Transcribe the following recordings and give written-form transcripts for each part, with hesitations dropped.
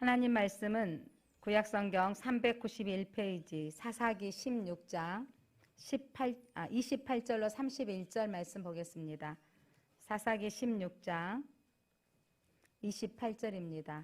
하나님 말씀은 구약성경 391페이지 사사기 16장 28절로 31절 말씀 보겠습니다. 사사기 16장 28절입니다.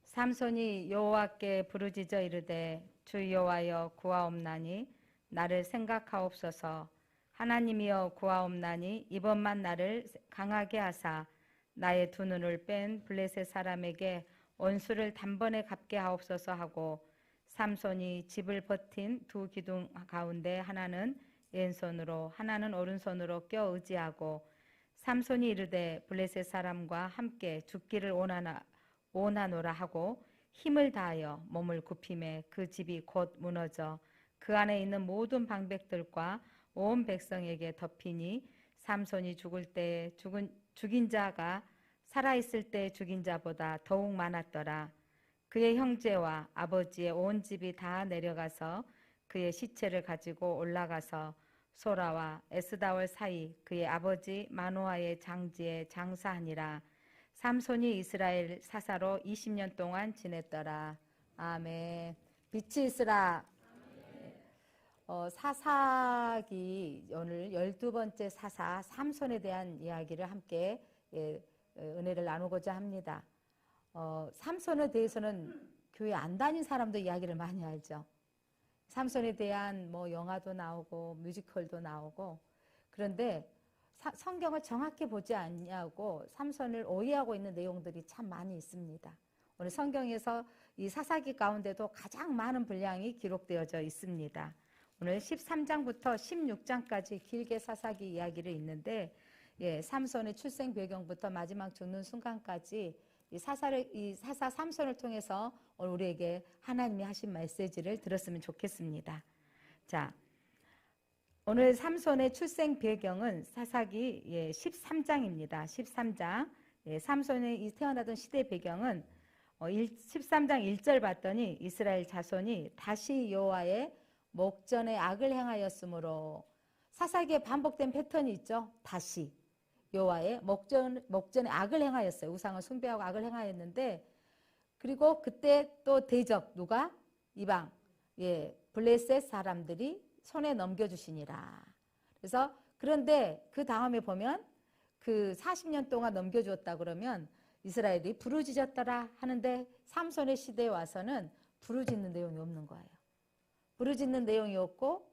삼손이 여호와께 부르짖어 이르되 주 여호와여 구하옵나니 나를 생각하옵소서. 하나님이여 구하옵나니 이번만 나를 강하게 하사 나의 두 눈을 뺀 블레셋 사람에게 원수를 단번에 갚게 하옵소서 하고, 삼손이 집을 버틴 두 기둥 가운데 하나는 왼손으로 하나는 오른손으로 껴 의지하고, 삼손이 이르되 블레셋 사람과 함께 죽기를 원하노라 하고 힘을 다하여 몸을 굽히매 그 집이 곧 무너져 그 안에 있는 모든 방백들과 온 백성에게 덮이니, 삼손이 죽을 때 죽인 자가 살아있을 때 죽인 자보다 더욱 많았더라. 그의 형제와 아버지의 온 집이 다 내려가서 그의 시체를 가지고 올라가서 소라와 에스다올 사이 그의 아버지 마노아의 장지에 장사하니라. 삼손이 이스라엘 사사로 20년 동안 지냈더라. 아멘. 빛이 있으라. 사사기 오늘 12번째 사사 삼손에 대한 이야기를 함께 은혜를 나누고자 합니다. 삼손에 대해서는 교회 안 다닌 사람도 이야기를 많이 알죠. 삼손에 대한 영화도 나오고 뮤지컬도 나오고, 그런데 성경을 정확히 보지 않냐고 삼손을 오해하고 있는 내용들이 참 많이 있습니다. 오늘 성경에서 이 사사기 가운데도 가장 많은 분량이 기록되어져 있습니다. 오늘 13장부터 16장까지 길게 사사기 이야기를 있는데, 삼손의 출생 배경부터 마지막 죽는 순간까지 이 사사 삼손을 통해서 오늘 우리에게 하나님이 하신 메시지를 들었으면 좋겠습니다. 자, 오늘 삼손의 출생 배경은 사사기 13장입니다. 13장. 삼손이 태어나던 시대 배경은 13장 1절 봤더니 이스라엘 자손이 다시 여호와의 목전에 악을 행하였으므로, 사사기에 반복된 패턴이 있죠. 다시 여호와의 목전에 악을 행하였어요. 우상을 숭배하고 악을 행하였는데, 그리고 그때 또 대적 누가? 이방 블레셋 사람들이 손에 넘겨주시니라. 그래서 그런데 그 다음에 보면 그 40년 동안 넘겨주었다 그러면 이스라엘이 부르짖었더라 하는데, 삼손의 시대에 와서는 부르짖는 내용이 없는 거예요. 부르짖는 내용이 없고,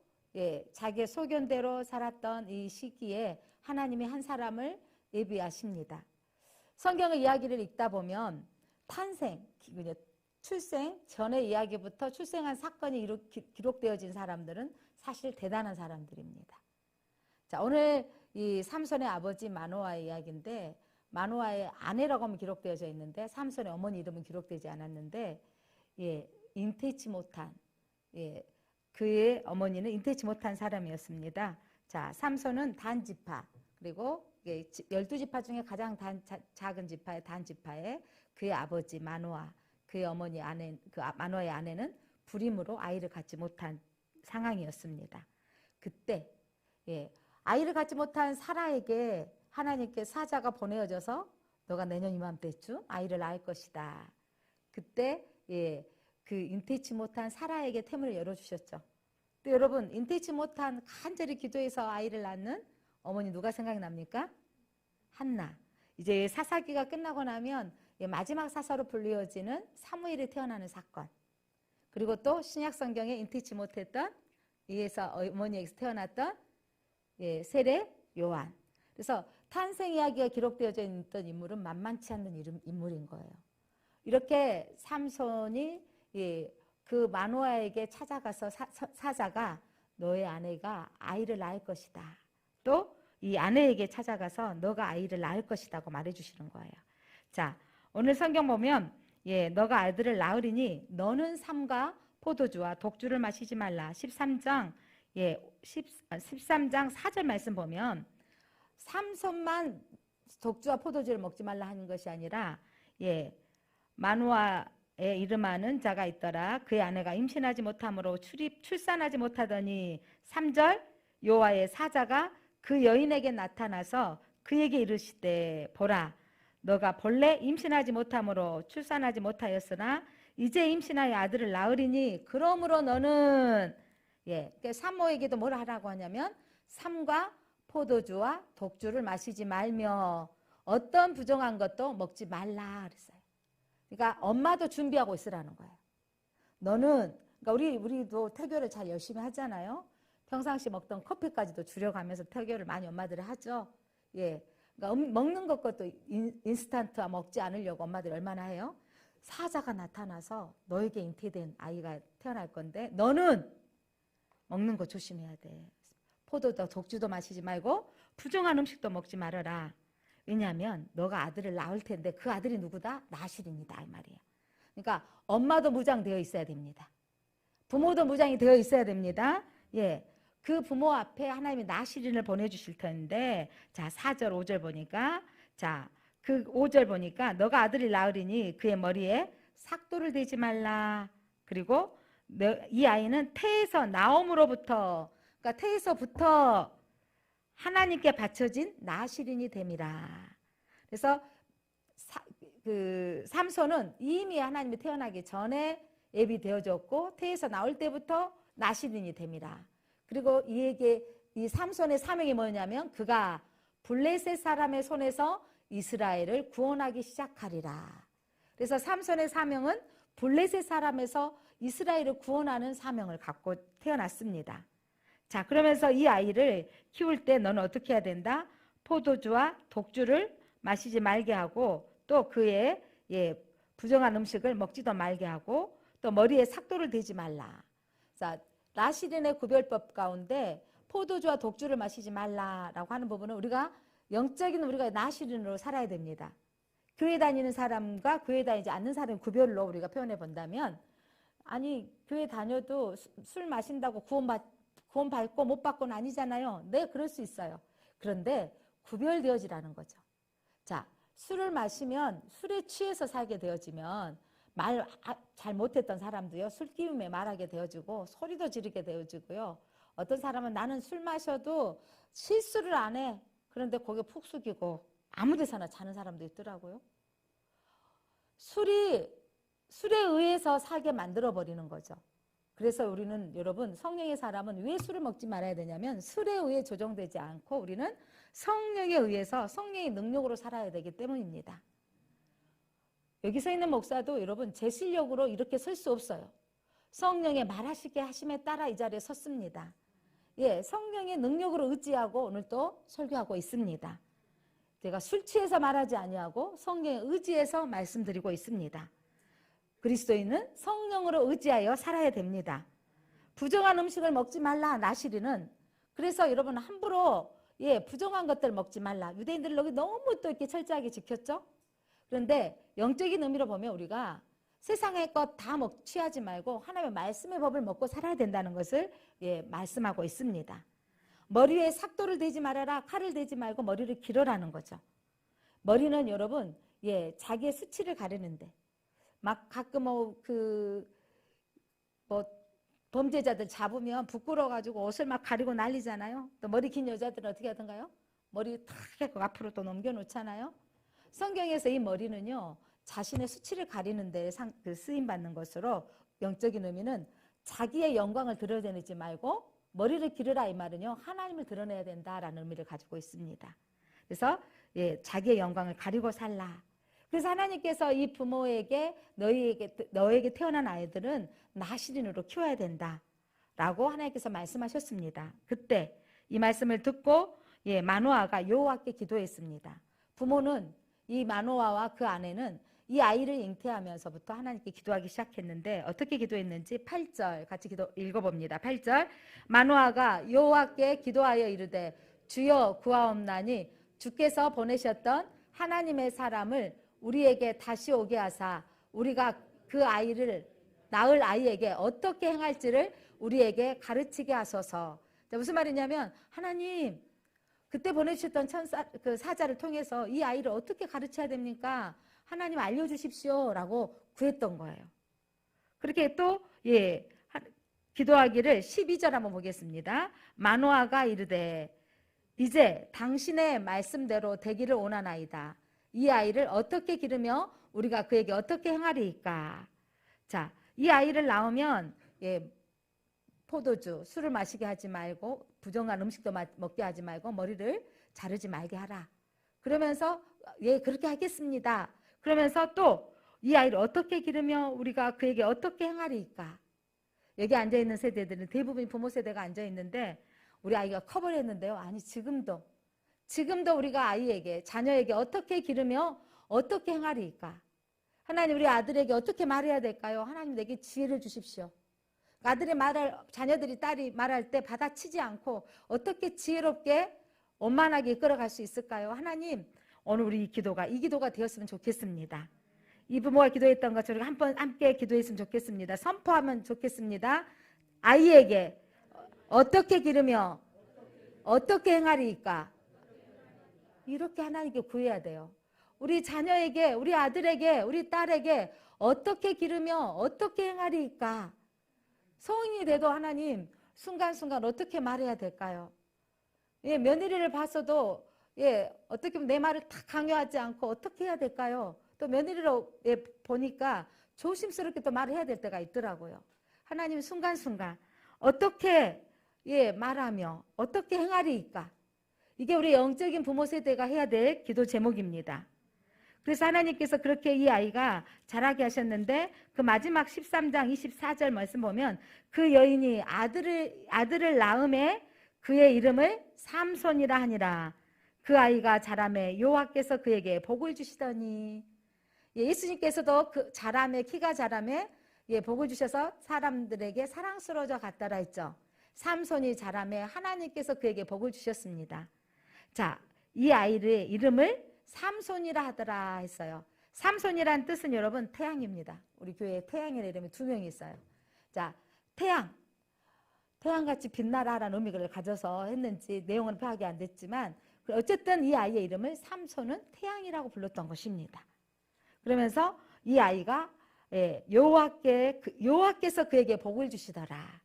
자기의 소견대로 살았던 이 시기에 하나님이 한 사람을 예비하십니다. 성경의 이야기를 읽다 보면 출생 전의 이야기부터 출생한 사건이 기록되어진 사람들은 사실 대단한 사람들입니다. 자, 오늘 이 삼손의 아버지 마노아의 이야기인데, 마노아의 아내라고 하면 기록되어져 있는데 삼손의 어머니 이름은 기록되지 않았는데, 인태치 못한 그의 어머니는 인태치 못한 사람이었습니다. 자, 삼손은 단지파, 그리고 12지파 중에 가장 작은 지파의 단지파에 그의 아버지 마노아, 그의 어머니 마노아의 아내는 불임으로 아이를 갖지 못한 상황이었습니다. 그때 아이를 갖지 못한 사라에게 하나님께 사자가 보내어져서 너가 내년 이맘때쯤 아이를 낳을 것이다. 그때 그 인태치 못한 사라에게 태문을 열어주셨죠. 또 여러분, 인태치 못한 간절히 기도해서 아이를 낳는 어머니 누가 생각이 납니까? 한나. 이제 사사기가 끝나고 나면 마지막 사사로 불리어지는 사무엘이 태어나는 사건, 그리고 또 신약 성경에 인태치 못했던 이에서 어머니에게서 태어났던 세례 요한. 그래서 탄생 이야기가 기록되어져 있던 인물은 만만치 않는 인물인 거예요. 이렇게 삼손이 그 마노아에게 찾아가서 사자가 너의 아내가 아이를 낳을 것이다. 또 이 아내에게 찾아가서 너가 아이를 낳을 것이다고 말해주시는 거예요. 자, 오늘 성경 보면 너가 아들을 낳으리니 너는 삼가 포도주와 독주를 마시지 말라. 13장 4절 말씀 보면 삼손만 독주와 포도주를 먹지 말라 하는 것이 아니라 마노아의 이름하는 자가 있더라. 그의 아내가 임신하지 못함으로 출산하지 못하더니 3절 여호와의 사자가 그 여인에게 나타나서 그에게 이르시되 보라 너가 본래 임신하지 못함으로 출산하지 못하였으나 이제 임신하여 아들을 낳으리니 그러므로 너는 산모에게도 뭘 하라고 하냐면 삼과 포도주와 독주를 마시지 말며 어떤 부정한 것도 먹지 말라 그랬어요. 그러니까 엄마도 준비하고 있으라는 거예요. 너는 그러니까 우리도 태교를 잘 열심히 하잖아요. 평상시 먹던 커피까지도 줄여가면서 태교를 많이 엄마들이 하죠. 그러니까 먹는 것도 인스턴트 먹지 않으려고 엄마들이 얼마나 해요. 사자가 나타나서 너에게 잉태된 아이가 태어날 건데 너는 먹는 거 조심해야 돼. 포도도 독주도 마시지 말고 부정한 음식도 먹지 말아라. 왜냐하면 너가 아들을 낳을 텐데 그 아들이 누구다? 나실입니다. 이 말이에요. 그러니까 엄마도 무장되어 있어야 됩니다. 부모도 무장이 되어 있어야 됩니다. 그 부모 앞에 하나님이 나실인을 보내주실 텐데, 자 4절 5절 보니까, 자 그 5절 보니까 너가 아들을 낳으리니 그의 머리에 삭도를 대지 말라. 그리고 이 아이는 태에서 나옴으로부터, 그러니까 태에서부터 하나님께 바쳐진 나실인이 됨이라. 그래서 삼손은 이미 하나님이 태어나기 전에 예비되어졌고 태에서 나올 때부터 나실인이 됨이라. 그리고 이 삼손의 사명이 뭐냐면 그가 블레셋 사람의 손에서 이스라엘을 구원하기 시작하리라. 그래서 삼손의 사명은 블레셋 사람에서 이스라엘을 구원하는 사명을 갖고 태어났습니다. 자, 그러면서 이 아이를 키울 때 너는 어떻게 해야 된다? 포도주와 독주를 마시지 말게 하고 또 그의 부정한 음식을 먹지도 말게 하고 또 머리에 삭도를 대지 말라. 자, 나실인의 구별법 가운데 포도주와 독주를 마시지 말라라고 하는 부분은 우리가 나실인으로 살아야 됩니다. 교회 다니는 사람과 교회 다니지 않는 사람 구별로 우리가 표현해 본다면, 아니 교회 다녀도 술 마신다고 구원받고 못 받고는 아니잖아요. 네, 그럴 수 있어요. 그런데 구별되어지라는 거죠. 자, 술을 마시면 술에 취해서 살게 되어지면 말 잘 못했던 사람도요, 술기움에 말하게 되어지고 소리도 지르게 되어지고요. 어떤 사람은 나는 술 마셔도 실수를 안 해. 그런데 고개 푹 숙이고 아무 데서나 자는 사람도 있더라고요. 술에 의해서 살게 만들어버리는 거죠. 그래서 우리는 여러분, 성령의 사람은 왜 술을 먹지 말아야 되냐면 술에 의해 조정되지 않고 우리는 성령에 의해서 성령의 능력으로 살아야 되기 때문입니다. 여기 서 있는 목사도 여러분 제 실력으로 이렇게 설 수 없어요. 성령의 말하시게 하심에 따라 이 자리에 섰습니다. 성령의 능력으로 의지하고 오늘 또 설교하고 있습니다. 제가 술 취해서 말하지 아니하고 성령에 의지해서 말씀드리고 있습니다. 그리스도인은 성령으로 의지하여 살아야 됩니다. 부정한 음식을 먹지 말라, 나실인은. 그래서 여러분 함부로 부정한 것들 먹지 말라. 유대인들은 여기 너무 또 이렇게 철저하게 지켰죠. 그런데 영적인 의미로 보면 우리가 세상의 것 다 취하지 말고 하나님의 말씀의 법을 먹고 살아야 된다는 것을 말씀하고 있습니다. 머리에 삭도를 대지 말아라, 칼을 대지 말고 머리를 기르라는 거죠. 머리는 여러분 자기의 수치를 가리는데 막 가끔 범죄자들 잡으면 부끄러워가지고 옷을 막 가리고 난리잖아요. 또 머리 긴 여자들은 어떻게 하던가요? 머리 탁 해서 앞으로 또 넘겨놓잖아요. 성경에서 이 머리는요, 자신의 수치를 가리는 데 쓰임받는 것으로 영적인 의미는 자기의 영광을 드러내지 말고 머리를 기르라 이 말은요, 하나님을 드러내야 된다라는 의미를 가지고 있습니다. 그래서 자기의 영광을 가리고 살라. 그래서 하나님께서 이 부모에게 너에게 태어난 아이들은 나실인으로 키워야 된다라고 하나님께서 말씀하셨습니다. 그때 이 말씀을 듣고 마노아가 여호와께 기도했습니다. 부모는 이 마노아와 그 아내는 이 아이를 잉태하면서부터 하나님께 기도하기 시작했는데 어떻게 기도했는지 8절 같이 읽어봅니다. 8절 마노아가 여호와께 기도하여 이르되 주여 구하옵나니 주께서 보내셨던 하나님의 사람을 우리에게 다시 오게 하사 우리가 그 아이를 낳을 아이에게 어떻게 행할지를 우리에게 가르치게 하소서. 무슨 말이냐면 하나님 그때 보내주셨던 그 사자를 통해서 이 아이를 어떻게 가르쳐야 됩니까? 하나님 알려주십시오라고 구했던 거예요. 그렇게 또 기도하기를 12절 한번 보겠습니다. 마노아가 이르되 이제 당신의 말씀대로 되기를 원하나이다. 이 아이를 어떻게 기르며 우리가 그에게 어떻게 행하리이까. 자, 이 아이를 낳으면 포도주, 술을 마시게 하지 말고 부정한 음식도 먹게 하지 말고 머리를 자르지 말게 하라. 그러면서 그렇게 하겠습니다. 그러면서 또 이 아이를 어떻게 기르며 우리가 그에게 어떻게 행하리이까. 여기 앉아있는 세대들은 대부분 부모 세대가 앉아있는데 우리 아이가 커버렸는데요. 아니 지금도 우리가 아이에게 자녀에게 어떻게 기르며 어떻게 행하리이까. 하나님 우리 아들에게 어떻게 말해야 될까요? 하나님 내게 지혜를 주십시오. 아들이 자녀들이 딸이 말할 때 받아치지 않고 어떻게 지혜롭게 원만하게 이끌어갈 수 있을까요? 하나님 오늘 우리 이 기도가 되었으면 좋겠습니다. 이 부모가 기도했던 것처럼 함께 기도했으면 좋겠습니다. 선포하면 좋겠습니다. 아이에게 어떻게 기르며 어떻게 행하리이까. 이렇게 하나님께 구해야 돼요. 우리 자녀에게, 우리 아들에게, 우리 딸에게 어떻게 기르며 어떻게 행하리이까. 성인이 돼도 하나님 순간순간 어떻게 말해야 될까요? 며느리를 봤어도 어떻게 보면 내 말을 다 강요하지 않고 어떻게 해야 될까요? 또 며느리를 보니까 조심스럽게 또 말을 해야 될 때가 있더라고요. 하나님 순간순간 어떻게 말하며 어떻게 행하리이까. 이게 우리 영적인 부모 세대가 해야 될 기도 제목입니다. 그래서 하나님께서 그렇게 이 아이가 자라게 하셨는데 그 마지막 13장 24절 말씀 보면 그 여인이 아들을 낳음에 그의 이름을 삼손이라 하니라. 그 아이가 자라매 여호와께서 그에게 복을 주시더니. 예수님께서도 그 키가 자라매 복을 주셔서 사람들에게 사랑스러워져 갔다라 했죠. 삼손이 자라매 하나님께서 그에게 복을 주셨습니다. 자, 이 아이의 이름을 삼손이라 하더라 했어요. 삼손이란 뜻은 여러분 태양입니다. 우리 교회에 태양이라는 이름이 2명이 있어요. 자, 태양같이 빛나라라는 의미를 가져서 했는지 내용은 파악이 안 됐지만 어쨌든 이 아이의 이름을 삼손은 태양이라고 불렀던 것입니다. 그러면서 이 아이가 여호와께서 그에게 복을 주시더라.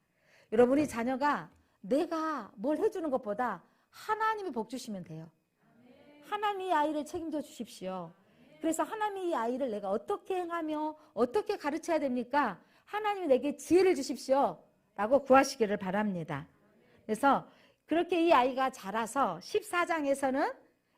여러분 우리 자녀가 내가 뭘 해주는 것보다 하나님이 복 주시면 돼요. 하나님이 이 아이를 책임져 주십시오. 그래서 하나님이 이 아이를 내가 어떻게 행하며 어떻게 가르쳐야 됩니까? 하나님이 내게 지혜를 주십시오 라고 구하시기를 바랍니다. 그래서 그렇게 이 아이가 자라서 14장에서는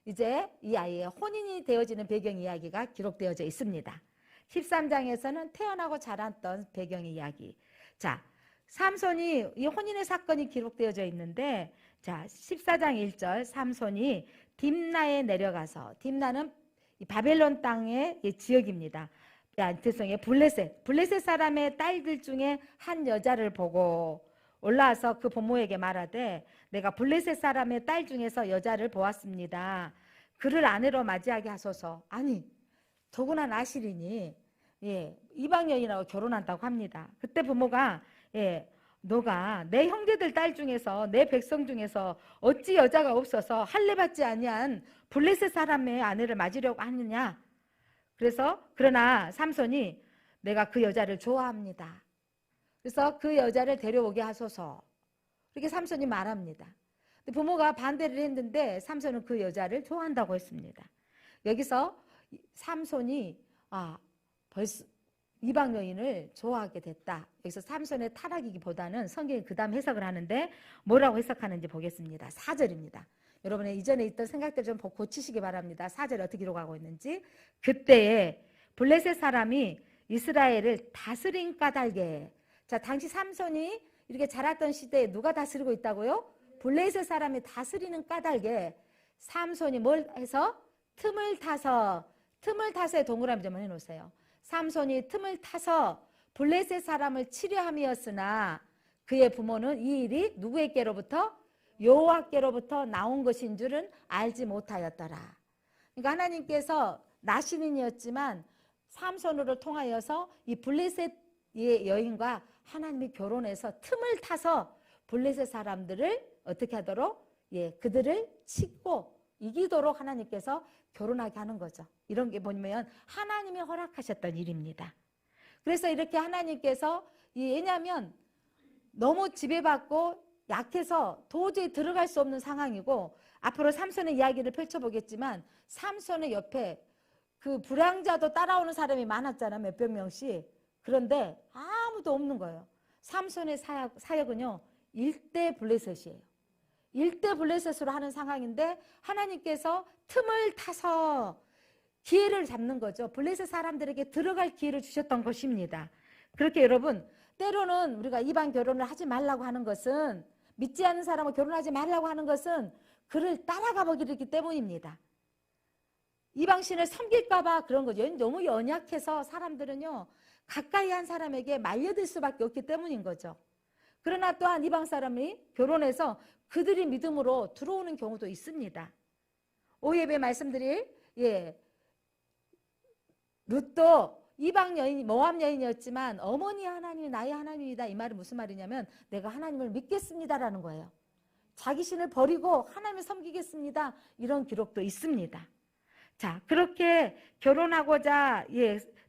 이제 이 아이의 혼인이 되어지는 배경 이야기가 기록되어져 있습니다. 13장에서는 태어나고 자랐던 배경 이야기. 자, 삼손이 이 혼인의 사건이 기록되어져 있는데 자, 14장 1절 삼손이 딥나에 내려가서 딥나는 바벨론 땅의 지역입니다. 죄송해요. 블레셋 사람의 딸들 중에 한 여자를 보고 올라와서 그 부모에게 말하되 내가 블레셋 사람의 딸 중에서 여자를 보았습니다. 그를 아내로 맞이하게 하소서. 아니 더구나 나실이니 이방 여인하고 결혼한다고 합니다. 그때 부모가 너가 내 형제들 딸 중에서 내 백성 중에서 어찌 여자가 없어서 할례받지 아니한 블레셋 사람의 아내를 맞으려고 하느냐. 그래서 그러나 삼손이 내가 그 여자를 좋아합니다. 그래서 그 여자를 데려오게 하소서. 이렇게 삼손이 말합니다. 부모가 반대를 했는데 삼손은 그 여자를 좋아한다고 했습니다. 여기서 삼손이 벌써 이방 여인을 좋아하게 됐다. 여기서 삼손의 타락이기보다는 성경이 그 다음 해석을 하는데 뭐라고 해석하는지 보겠습니다. 4절입니다. 여러분의 이전에 있던 생각들 좀 고치시기 바랍니다. 4절에 어떻게 기록하고 있는지. 그때에 블레셋 사람이 이스라엘을 다스린 까닭에. 자, 당시 삼손이 이렇게 자랐던 시대에 누가 다스리고 있다고요? 블레셋 사람이 다스리는 까닭에 삼손이 뭘 해서? 틈을 타서의 동그라미 좀 해놓으세요. 삼손이 틈을 타서 블레셋 사람을 치료함이었으나 그의 부모는 이 일이 누구에게로부터? 여호와께로부터 나온 것인 줄은 알지 못하였더라. 그러니까 하나님께서 나시린이었지만 삼손을 통하여서 이 블레셋의 여인과 하나님이 결혼해서 틈을 타서 블레셋 사람들을 어떻게 하도록? 그들을 치고 이기도록 하나님께서 결혼하게 하는 거죠. 이런 게 보면 하나님이 허락하셨던 일입니다. 그래서 이렇게 하나님께서 왜냐하면 너무 지배받고 약해서 도저히 들어갈 수 없는 상황이고 앞으로 삼손의 이야기를 펼쳐보겠지만 삼손의 옆에 그 불황자도 따라오는 사람이 많았잖아, 몇백 명씩. 그런데 아무도 없는 거예요. 삼손의 사역은요, 일대 블레셋이에요. 일대 블레셋으로 하는 상황인데 하나님께서 틈을 타서 기회를 잡는 거죠. 블레셋 사람들에게 들어갈 기회를 주셨던 것입니다. 그렇게 여러분, 때로는 우리가 이방 결혼을 하지 말라고 하는 것은, 믿지 않는 사람과 결혼하지 말라고 하는 것은 그를 따라가 보기기 때문입니다. 이방신을 섬길까 봐 그런 거죠. 너무 연약해서 사람들은요, 가까이 한 사람에게 말려들 수밖에 없기 때문인 거죠. 그러나 또한 이방 사람이 결혼해서 그들이 믿음으로 들어오는 경우도 있습니다. 오예배 말씀드릴 룻도 이방 여인, 모압 여인이었지만 어머니 하나님이 나의 하나님이다. 이 말은 무슨 말이냐면 내가 하나님을 믿겠습니다라는 거예요. 자기 신을 버리고 하나님을 섬기겠습니다. 이런 기록도 있습니다. 자, 그렇게 결혼하고자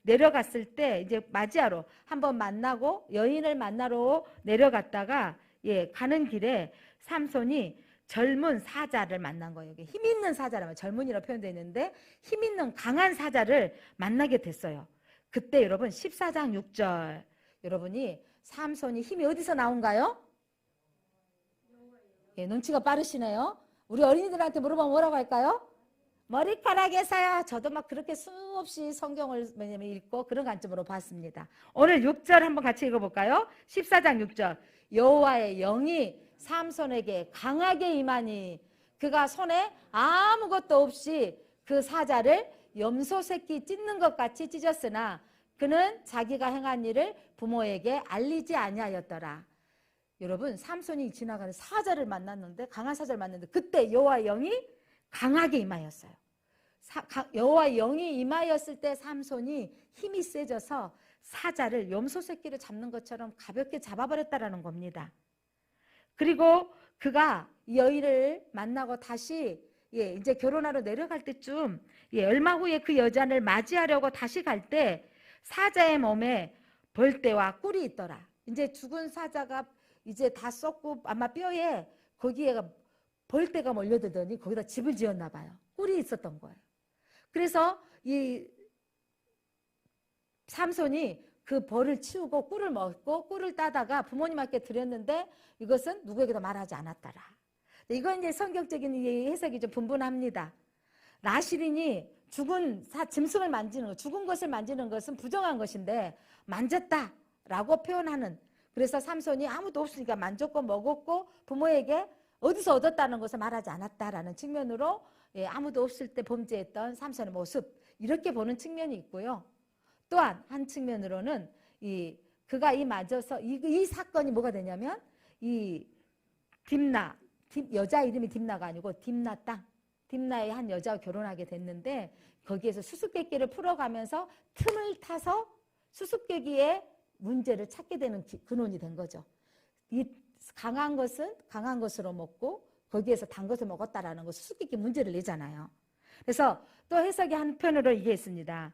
내려갔을 때 이제 맞이하러 한번 만나고 여인을 만나러 내려갔다가 가는 길에 삼손이 젊은 사자를 만난 거예요. 힘 있는 사자라면 젊은이라고 표현되어 있는데 힘 있는 강한 사자를 만나게 됐어요. 그때 여러분 14장 6절 여러분이 삼손이 힘이 어디서 나온가요? 눈치가 빠르시네요. 우리 어린이들한테 물어보면 뭐라고 할까요? 머리카락에서요. 저도 막 그렇게 수없이 성경을 읽고 그런 관점으로 봤습니다. 오늘 6절 한번 같이 읽어볼까요? 14장 6절 여호와의 영이 삼손에게 강하게 임하니 그가 손에 아무것도 없이 그 사자를 염소 새끼 찢는 것 같이 찢었으나 그는 자기가 행한 일을 부모에게 알리지 아니하였더라. 여러분 삼손이 지나가는 사자를 만났는데 강한 사자를 만났는데 그때 여호와의 영이 강하게 임하였어요. 여호와의 영이 임하였을 때 삼손이 힘이 세져서 사자를 염소 새끼를 잡는 것처럼 가볍게 잡아버렸다라는 겁니다. 그리고 그가 여인을 만나고 다시 이제 결혼하러 내려갈 때쯤 얼마 후에 그 여자를 맞이하려고 다시 갈 때 사자의 몸에 벌떼와 꿀이 있더라. 이제 죽은 사자가 이제 다 썩고 아마 뼈에 거기에 벌떼가 몰려들더니 거기다 집을 지었나 봐요. 꿀이 있었던 거예요. 그래서 이 삼손이 그 벌을 치우고 꿀을 먹고 꿀을 따다가 부모님께 드렸는데 이것은 누구에게도 말하지 않았더라. 이건 이제 성경적인 해석이 좀 분분합니다. 라실인이 죽은 짐승을 만지는 것, 죽은 것을 만지는 것은 부정한 것인데 만졌다라고 표현하는, 그래서 삼손이 아무도 없으니까 만졌고 먹었고 부모에게 어디서 얻었다는 것을 말하지 않았다라는 측면으로 아무도 없을 때 범죄했던 삼손의 모습 이렇게 보는 측면이 있고요. 또한 한 측면으로는 그가 맞아서 이 사건이 뭐가 되냐면 이 딥나, 여자 이름이 딥나가 아니고 딥나 땅, 딥나의 한 여자와 결혼하게 됐는데 거기에서 수수께끼를 풀어가면서 틈을 타서 수수께끼의 문제를 찾게 되는 근원이 된 거죠. 이 강한 것은 강한 것으로 먹고 거기에서 단 것을 먹었다라는 거 수수께끼 문제를 내잖아요. 그래서 또 해석이 한편으로 이게 있습니다.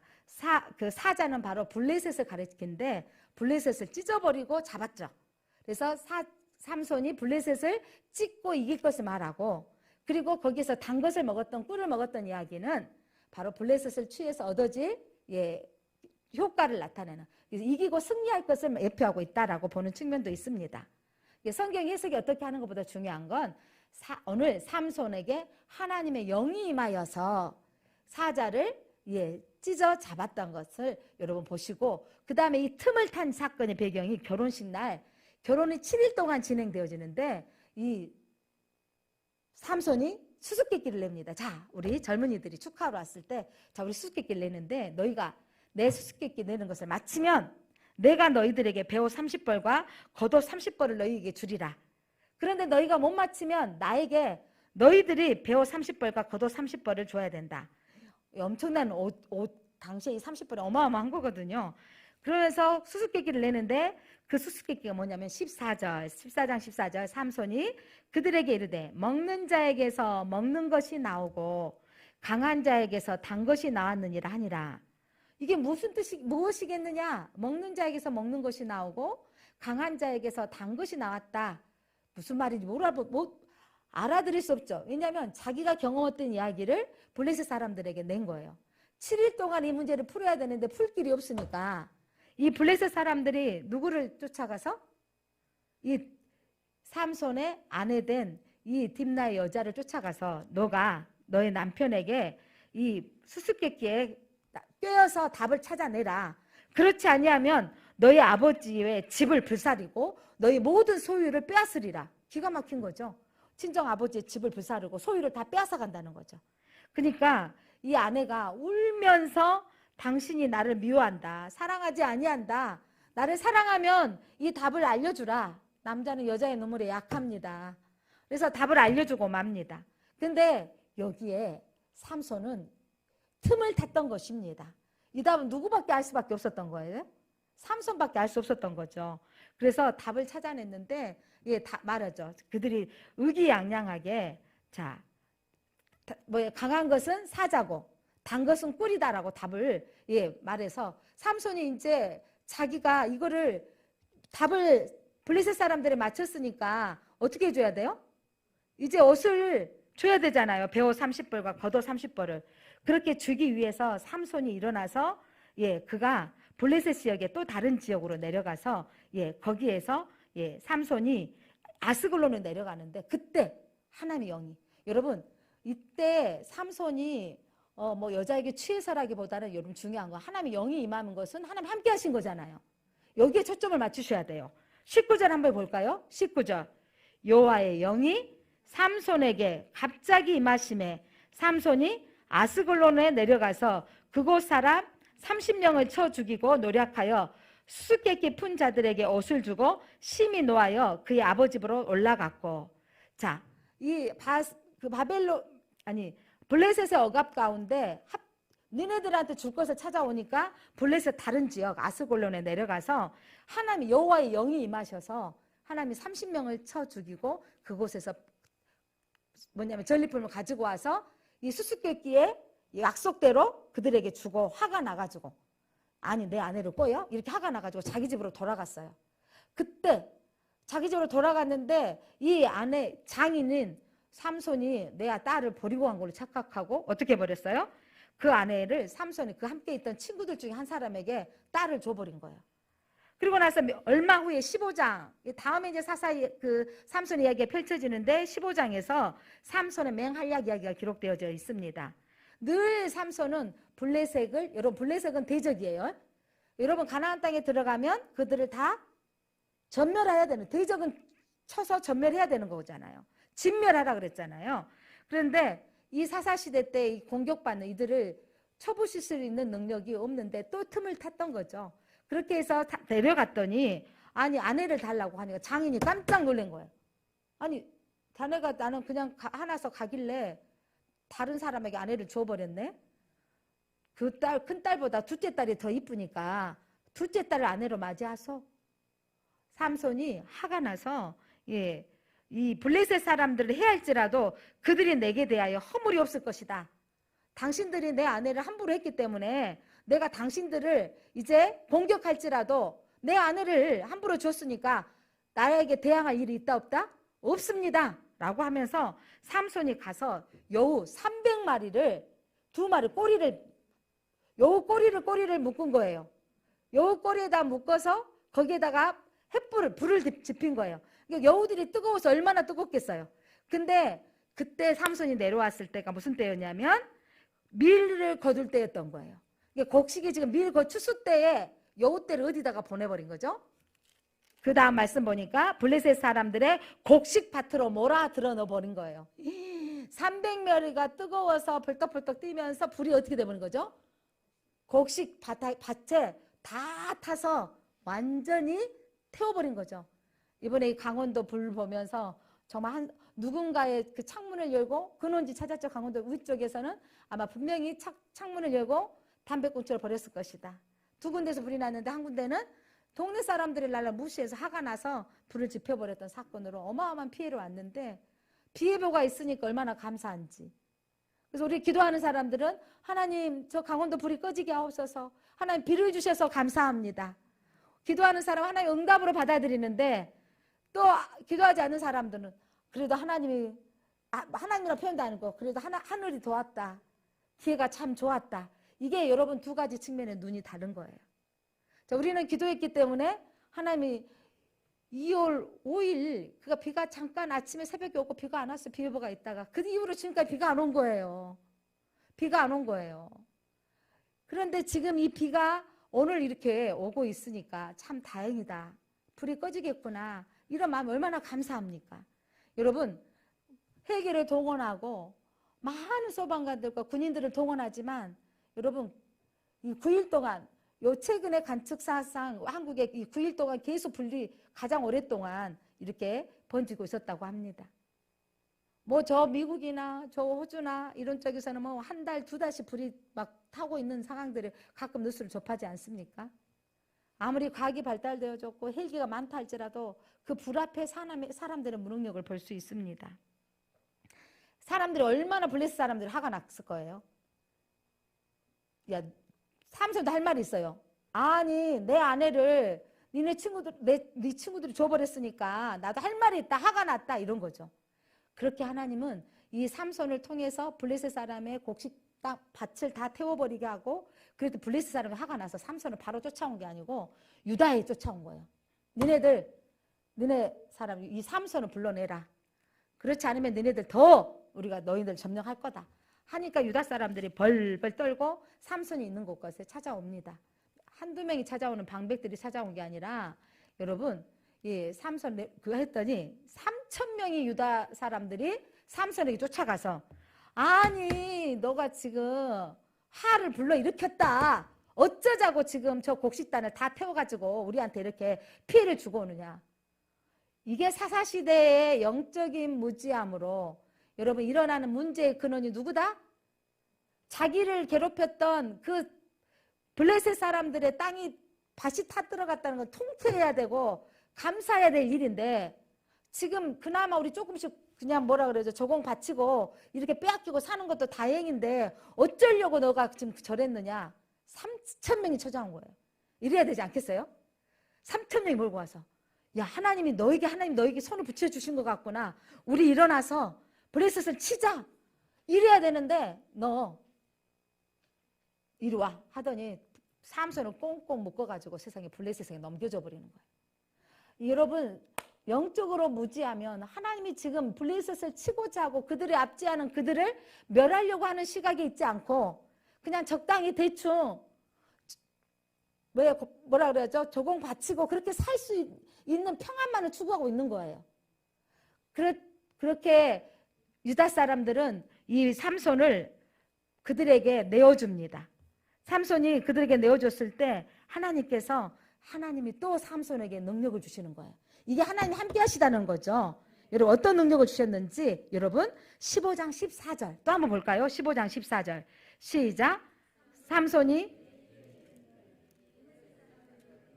그 사자는 바로 블레셋을 가리키는데 블레셋을 찢어버리고 잡았죠. 그래서 삼손이 블레셋을 찢고 이길 것을 말하고, 그리고 거기서 단 것을 먹었던 꿀을 먹었던 이야기는 바로 블레셋을 취해서 얻어질 효과를 나타내는, 그래서 이기고 승리할 것을 예표하고 있다라고 보는 측면도 있습니다. 성경 해석이 어떻게 하는 것보다 중요한 건 오늘 삼손에게 하나님의 영이 임하여서 사자를 찢어 잡았던 것을 여러분 보시고, 그 다음에 이 틈을 탄 사건의 배경이 결혼식 날, 결혼이 7일 동안 진행되어지는데 이 삼손이 수수께끼를 냅니다. 자, 우리 젊은이들이 축하하러 왔을 때, 자, 우리 수수께끼를 내는데 너희가 내 수수께끼 내는 것을 마치면 내가 너희들에게 배옷 30벌과 겉옷 30벌을 너희에게 주리라. 그런데 너희가 못 마치면 나에게 너희들이 배옷 30벌과 겉옷 30벌을 줘야 된다. 엄청난 옷 당시에 이 30벌이 어마어마한 거거든요. 그러면서 수수께끼를 내는데 그 수수께끼가 뭐냐면 14장 14절 삼손이 그들에게 이르되 먹는 자에게서 먹는 것이 나오고 강한 자에게서 단 것이 나왔느니라 하니라. 이게 무슨 무엇이겠느냐? 먹는 자에게서 먹는 것이 나오고 강한 자에게서 단 것이 나왔다. 무슨 말인지 알아들을 수 없죠. 왜냐하면 자기가 경험했던 이야기를 블레셋 사람들에게 낸 거예요. 7일 동안 이 문제를 풀어야 되는데 풀 길이 없으니까 이 블레셋 사람들이 누구를 쫓아가서 이 삼손의 아내 된 이 딥나의 여자를 쫓아가서 너가 너의 남편에게 이 수수께끼에 꿰어서 답을 찾아내라. 그렇지 아니하면 너희 아버지의 집을 불사르고 너희 모든 소유를 빼앗으리라. 기가 막힌 거죠. 친정 아버지의 집을 불사르고 소유를 다 빼앗아 간다는 거죠. 그러니까 이 아내가 울면서 당신이 나를 미워한다. 사랑하지 아니한다. 나를 사랑하면 이 답을 알려주라. 남자는 여자의 눈물에 약합니다. 그래서 답을 알려주고 맙니다. 근데 여기에 삼손은 틈을 탔던 것입니다. 이 답은 누구밖에 알 수밖에 없었던 거예요? 삼손밖에 알 수 없었던 거죠. 그래서 답을 찾아냈는데 말하죠. 그들이 의기양양하게 자, 강한 것은 사자고 단 것은 꿀이다라고 답을 말해서 삼손이 이제 자기가 이거를 답을 블레셋 사람들에 맞췄으니까 어떻게 해줘야 돼요? 이제 옷을 줘야 되잖아요. 베어 30벌과 겉옷 30벌을. 그렇게 주기 위해서 삼손이 일어나서 그가 블레셋 지역의 또 다른 지역으로 내려가서 거기에서 삼손이 아스글론으로 내려가는데 그때 하나님의 영이 여러분 이때 삼손이 뭐 여자에게 취해서라기보다는 여러분 중요한 건 하나님의 영이 임하는 것은 하나님 함께 하신 거잖아요. 여기에 초점을 맞추셔야 돼요. 19절 한번 볼까요? 19절 여호와의 영이 삼손에게 갑자기 임하심에 삼손이 아스글론에 내려가서 그곳 사람 30명을 쳐 죽이고 노략하여 수수께끼 푼 자들에게 옷을 주고 심히 노하여 그의 아버지 집으로 올라갔고 자, 이 블레셋의 억압 가운데 니네들한테 줄 것을 찾아오니까 블레셋 다른 지역 아스글론에 내려가서 하나님 여호와의 영이 임하셔서 하나님이 30명을 쳐 죽이고 그곳에서 전리품을 가지고 와서 이 수수께끼의 약속대로 그들에게 주고 화가 나가지고 아니 내 아내를 꼬여? 이렇게 화가 나가지고 자기 집으로 돌아갔어요. 그때 자기 집으로 돌아갔는데 이 아내 장인인 삼손이 내 딸을 버리고 간 걸로 착각하고 어떻게 버렸어요? 그 아내를 삼손이 그 함께 있던 친구들 중에 한 사람에게 딸을 줘버린 거예요. 그리고 나서 얼마 후에 15장 다음에 이제 사사히 그 삼손 이야기가 펼쳐지는데 15장에서 삼손의 맹활약 이야기가 기록되어져 있습니다. 늘 삼손은 블레셋을 여러분 블레셋은 대적이에요. 여러분 가나안 땅에 들어가면 그들을 다 전멸해야 되는 대적은 쳐서 전멸해야 되는 거잖아요. 진멸하라 그랬잖아요. 그런데 이 사사시대 때 이 공격받는 이들을 쳐부실 수 있는 능력이 없는데 또 틈을 탔던 거죠. 그렇게 해서 데려갔더니 아니 아내를 달라고 하니까 장인이 깜짝 놀란 거예요. 아니 자네가 나는 그냥 하나서 가길래 다른 사람에게 아내를 줘버렸네. 그 딸 큰 딸보다 둘째 딸이 더 이쁘니까 둘째 딸을 아내로 맞이하소. 삼손이 화가 나서 이 블레셋 사람들을 해할지라도 그들이 내게 대하여 허물이 없을 것이다. 당신들이 내 아내를 함부로 했기 때문에 내가 당신들을 이제 공격할지라도 내 아내를 함부로 줬으니까 나에게 대항할 일이 있다 없다? 없습니다. 라고 하면서 삼손이 가서 여우 300마리를 두 마리 여우 꼬리를 묶은 거예요. 여우 꼬리에다 묶어서 거기에다가 불을 지핀 거예요. 그러니까 여우들이 뜨거워서 얼마나 뜨겁겠어요. 근데 그때 삼손이 내려왔을 때가 무슨 때였냐면 밀을 거둘 때였던 거예요. 곡식이 지금 추수 때에 여우 떼를 어디다가 보내버린 거죠? 그 다음 말씀 보니까 블레셋 사람들의 곡식 밭으로 몰아들어 넣어버린 거예요. 300마리가 뜨거워서 벌떡벌떡 뛰면서 불이 어떻게 돼버린 거죠? 곡식 밭에 다 타서 완전히 태워버린 거죠. 이번에 강원도 불 보면서 정말 누군가의 그 창문을 열고 근원지 찾았죠. 강원도 위쪽에서는 아마 분명히 창문을 열고 담배꽁초를 버렸을 것이다. 두 군데에서 불이 났는데 한 군데는 동네 사람들이 나를 무시해서 화가 나서 불을 지펴버렸던 사건으로 어마어마한 피해를 왔는데 비예보가 있으니까 얼마나 감사한지. 그래서 우리 기도하는 사람들은 하나님 저 강원도 불이 꺼지게 하옵소서. 하나님 비를 주셔서 감사합니다. 기도하는 사람 하나님 응답으로 받아들이는데 또 기도하지 않는 사람들은 그래도 하나님이라 표현도 아니고 그래도 하늘이 도왔다. 기회가 참 좋았다. 이게 여러분 두 가지 측면의 눈이 다른 거예요. 자, 우리는 기도했기 때문에 하나님이 2월 5일 그가 비가 잠깐 아침에 새벽에 오고 비가 안 왔어요. 비예보가 있다가 그 이후로 지금까지 비가 안 온 거예요. 비가 안 온 거예요. 그런데 지금 이 비가 오늘 이렇게 오고 있으니까 참 다행이다. 불이 꺼지겠구나. 이런 마음 얼마나 감사합니까? 여러분, 헬기를 동원하고 많은 소방관들과 군인들을 동원하지만 여러분 이 9일 동안 요 최근의 관측사상 한국에 이 9일 동안 계속 불이 가장 오랫동안 이렇게 번지고 있었다고 합니다. 뭐 저 미국이나 저 호주나 이런 쪽에서는 뭐 한 달, 두 달씩 불이 막 타고 있는 상황들을 가끔 뉴스를 접하지 않습니까? 아무리 과학이 발달되어졌고 헬기가 많다 할지라도 그 불 앞에 사람들의 무능력을 볼 수 있습니다. 사람들이 얼마나 블레스 사람들이 화가 났을 거예요. 야, 삼손도 할 말이 있어요. 아니 내 아내를 네 친구들이 줘버렸으니까 나도 할 말이 있다. 화가 났다. 이런 거죠. 그렇게 하나님은 이 삼손을 통해서 블레셋 사람의 곡식 밭을 다 태워버리게 하고 그래도 블레셋 사람이 화가 나서 삼손을 바로 쫓아온 게 아니고 유다에 쫓아온 거예요. 너네 사람 이 삼손을 불러내라. 그렇지 않으면 너네들 더 우리가 너희들 점령할 거다. 하니까 유다 사람들이 벌벌 떨고 삼손이 있는 곳까지 찾아옵니다. 한두 명이 찾아오는 방백들이 찾아온 게 아니라 여러분 이 삼손 그거 했더니 3,000명이 유다 사람들이 삼손에게 쫓아가서 아니 너가 지금 화를 불러일으켰다. 어쩌자고 지금 저 곡식단을 다 태워가지고 우리한테 이렇게 피해를 주고 오느냐. 이게 사사시대의 영적인 무지함으로 여러분 일어나는 문제의 근원이 누구다? 자기를 괴롭혔던 그 블레셋 사람들의 땅이 밭이 타 들어갔다는 건 통쾌해야 되고 감사해야 될 일인데 지금 그나마 우리 조금씩 그냥 뭐라 그러죠? 조공 바치고 이렇게 빼앗기고 사는 것도 다행인데 어쩌려고 너가 지금 저랬느냐? 3,000명이 찾아온 거예요. 이래야 되지 않겠어요? 3,000명이 몰고 와서 야 하나님 너에게 손을 붙여주신 것 같구나. 우리 일어나서 블레셋을 치자. 이래야 되는데 너 이리 와 하더니 삼손을 꽁꽁 묶어가지고 세상에 블레셋에게 넘겨줘 버리는 거예요. 여러분 영적으로 무지하면 하나님이 지금 블레셋을 치고자 하고 그들의 압제하는 그들을 멸하려고 하는 시각이 있지 않고 그냥 적당히 대충 뭐라 그래야죠? 조공 바치고 그렇게 살 수 있는 평안만을 추구하고 있는 거예요. 그렇게 유다 사람들은 이 삼손을 그들에게 내어줍니다. 삼손이 그들에게 내어줬을 때 하나님이 또 삼손에게 능력을 주시는 거예요. 이게 하나님이 함께 하시다는 거죠. 여러분 어떤 능력을 주셨는지 여러분 15장 14절 또 한번 볼까요? 15장 14절 시작. 삼손이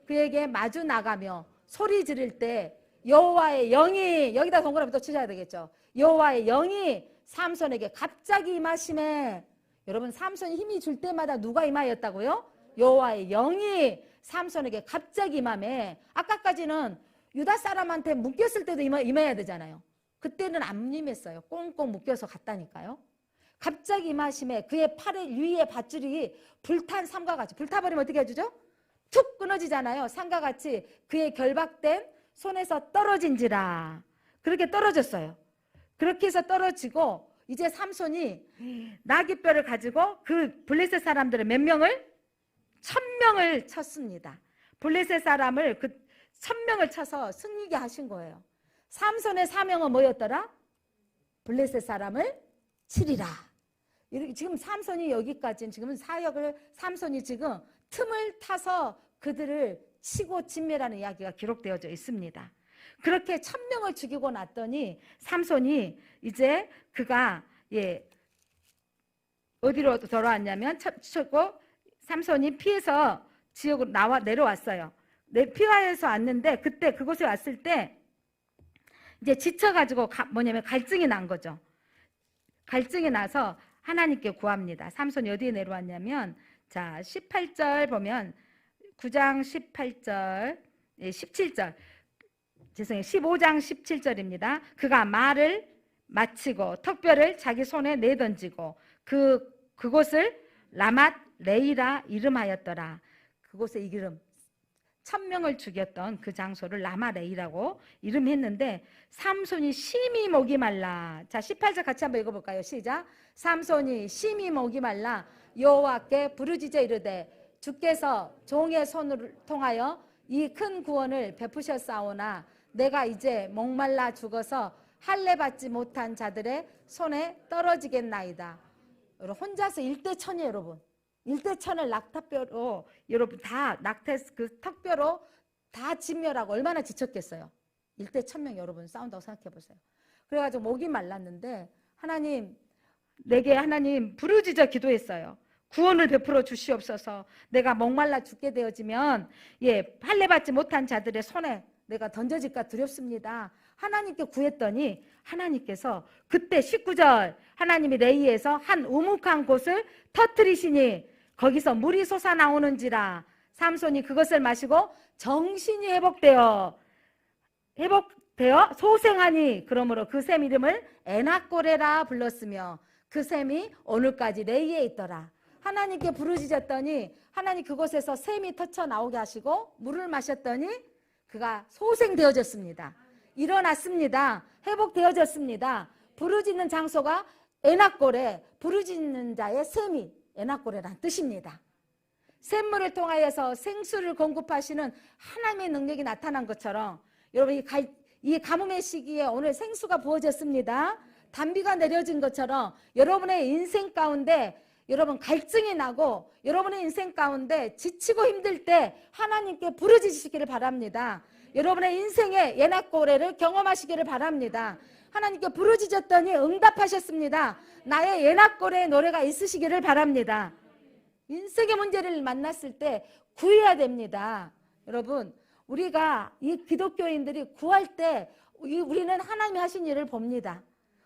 그에게 마주 나가며 소리 지를 때 여호와의 영이 여기다 동그라미 또 치셔야 되겠죠. 여호와의 영이 삼손에게 갑자기 임하심에 여러분 삼손이 힘이 줄 때마다 누가 임하였다고요? 여호와의 영이 삼손에게 갑자기 임함에 아까까지는 유다 사람한테 묶였을 때도 임해야 되잖아요. 그때는 안 임했어요. 꽁꽁 묶여서 갔다니까요. 갑자기 임하심에 그의 팔의 위에 밧줄이 불탄 삼과 같이 불타버리면 어떻게 해주죠? 툭 끊어지잖아요. 삼과 같이 그의 결박된 손에서 떨어진지라. 그렇게 떨어졌어요. 그렇게 해서 떨어지고 이제 삼손이 나귀뼈를 가지고 그 블레셋 사람들을 몇 명을? 1,000명을 쳤습니다. 블레셋 사람을 그 1,000명을 쳐서 승리게 하신 거예요. 삼손의 사명은 뭐였더라? 블레셋 사람을 치리라. 지금 삼손이 여기까지 지금 사역을 삼손이 지금 틈을 타서 그들을 치고 진멸하는 이야기가 기록되어져 있습니다. 그렇게 1,000명을 죽이고 났더니 삼손이 이제 그가 어디로 돌아왔냐면 삼손이 피해서 지역으로 내려왔어요. 피하에서 왔는데 그때 그곳에 왔을 때 이제 지쳐가지고 갈증이 난 거죠. 갈증이 나서 하나님께 구합니다. 삼손이 어디에 내려왔냐면 자 18절 보면 9장 18절 17절 죄송해요. 15장 17절입니다. 그가 말을 마치고 턱뼈를 자기 손에 내던지고 그곳을 라맛 레이라 이름하였더라. 그곳의 이름 1000명을 죽였던 그 장소를 라마레이라고 이름했는데 삼손이 심히 목이 말라. 자 18절 같이 한번 읽어볼까요? 시작. 삼손이 심히 목이 말라 여호와께 부르짖어 이르되 주께서 종의 손을 통하여 이 큰 구원을 베푸셨사오나 내가 이제 목말라 죽어서 할례 받지 못한 자들의 손에 떨어지겠나이다. 여러분 혼자서 일대천이에요. 여러분 일대천을 낙타뼈로 여러분 다 낙타 그 턱뼈로 다 진멸하고 얼마나 지쳤겠어요. 일대천명 여러분 싸운다고 생각해 보세요. 그래가지고 목이 말랐는데 하나님 내게 하나님 부르짖어 기도했어요. 구원을 베풀어 주시옵소서. 내가 목말라 죽게 되어지면 할례 받지 못한 자들의 손에 내가 던져질까 두렵습니다. 하나님께 구했더니 하나님께서 그때 19절 하나님이 레이에서 한 우묵한 곳을 터뜨리시니 거기서 물이 솟아나오는지라 삼손이 그것을 마시고 정신이 회복되어 소생하니 그러므로 그 샘 이름을 에낙고레라 불렀으며 그 샘이 오늘까지 레이에 있더라. 하나님께 부르짖었더니 하나님 그곳에서 샘이 터쳐 나오게 하시고 물을 마셨더니 그가 소생되어졌습니다. 일어났습니다. 회복되어졌습니다. 부르짖는 장소가 에낙고레, 부르짖는 자의 샘이 에낙고레라는 뜻입니다. 샘물을 통하여서 생수를 공급하시는 하나님의 능력이 나타난 것처럼 여러분 이 가뭄의 시기에 오늘 생수가 부어졌습니다. 단비가 내려진 것처럼 여러분의 인생 가운데 여러분 갈증이 나고 여러분의 인생 가운데 지치고 힘들 때 하나님께 부르짖으시기를 바랍니다. 여러분의 인생의 예낙고래를 경험하시기를 바랍니다. 하나님께 부르짖었더니 응답하셨습니다. 나의 예낙고래의 노래가 있으시기를 바랍니다. 인생의 문제를 만났을 때 구해야 됩니다. 여러분 우리가 이 기독교인들이 구할 때 우리는 하나님이 하신 일을 봅니다.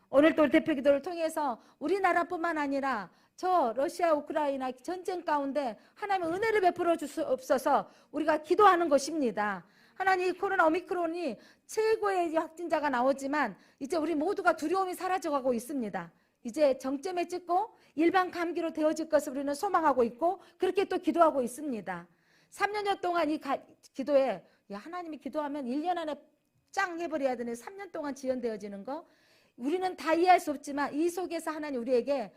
오늘 또 대표 기도를 통해서 우리나라뿐만 아니라 저 러시아 우크라이나 전쟁 가운데 하나님의 은혜를 베풀어 주옵소서 우리가 기도하는 것입니다. 하나님 코로나 오미크론이 최고의 확진자가 나오지만 이제 우리 모두가 두려움이 사라져가고 있습니다. 이제 정점에 찍고 일반 감기로 되어질 것을 우리는 소망하고 있고 그렇게 또 기도하고 있습니다. 3년여 동안 이 기도에 하나님이 기도하면 1년 안에 짱 해버려야 되는 3년 동안 지연되어지는 거 우리는 다 이해할 수 없지만 이 속에서 하나님 우리에게